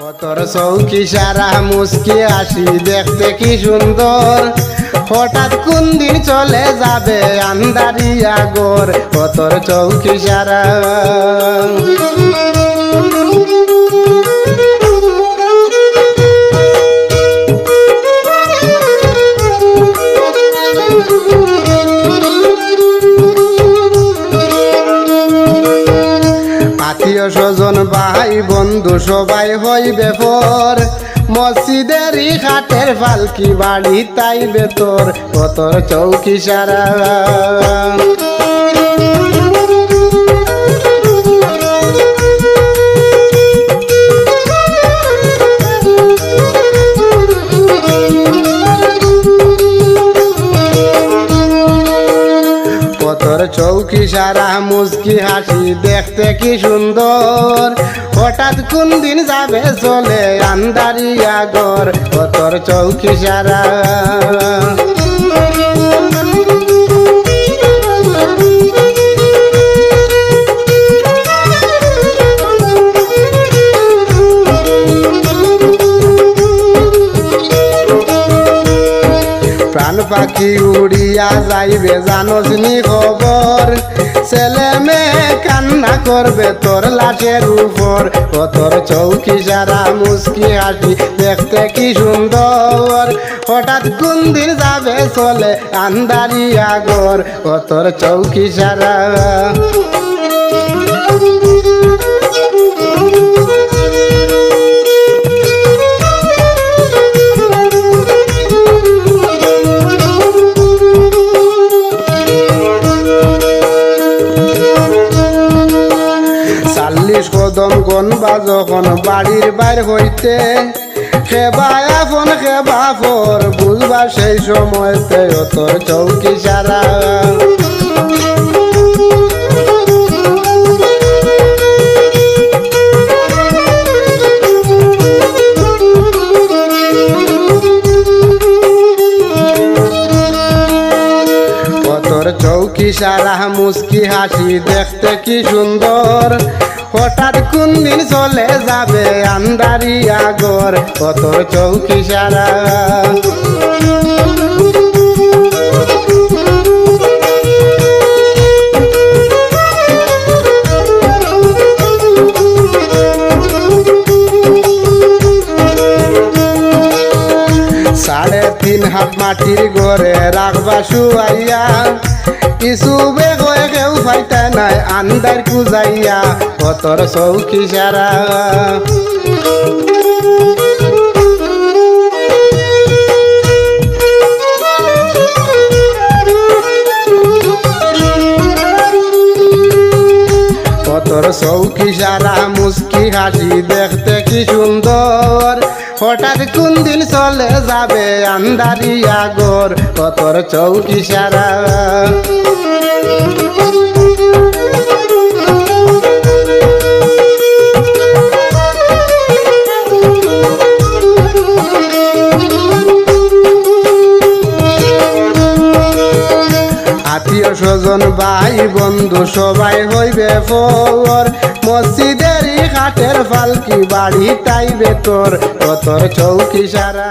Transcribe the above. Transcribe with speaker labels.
Speaker 1: তোর চৌকি সারা মুস্কি আসি দেখতে কি সুন্দর, হঠাৎ কোন দিন চলে যাবে আন্দারিয়া গোর। তোর চৌকি সারা আত্মীয় স্বজন ভাই বন্ধু সবাই হইবে পর, মসজিদেরই ঘাটের পালকি বাড়ি তাইবে তোর। তোর চৌকি সারা তোর চৌকি সারা মুস্কি হাসি দেখতে কি সুন্দর, হঠাৎ কোন দিন যাবে চলে আন্দারিয়া গোর। তোর চৌকি সারা প্রাণ পাখি উড়িয়া যাইবে জানোস নি খবর, ছেলে মেয়ে কান্না করবে তোর লাশের উপর। তোর চৌকি সারা মুস্কি হাসি দেখতে কি সুন্দর, হঠাৎ কোন দিন যাবে চলে আন্দারিয়া গোর। তোর চৌকি সারা কদম গনবা যখন বাড়ির বাইর হইতে, খেবা এখন খেবা পর বুঝবা সেই সময়তে। তোর চৌকি সারা তোর চৌকি সারা মুস্কি হাসি দেখতে কি সুন্দর, হঠাৎ কোন দিন চলে যাবে আন্দারিয়া গোর। তোর চৌকি সারা তিন হাত মাটির ঘরে রাখবা শুয়াইয়া, কিছু বেগে কেউ ফাইতা নাই আন্দার কুজাইয়া। তোর চৌকি সারা তোর চৌকি সারা মুস্কি হাসি দেখতে কি সুন্দর, হঠাৎ কোন দিন চলে যাবে আন্দারিয়া গোর। তোর চৌকি সারা আত্মীয় স্বজন ভাই বন্ধু সবাই হইবে পর, মসজিদেরই ঘাটের পালকি বাড়ি তাইবে তোর। তোর চৌকি সারা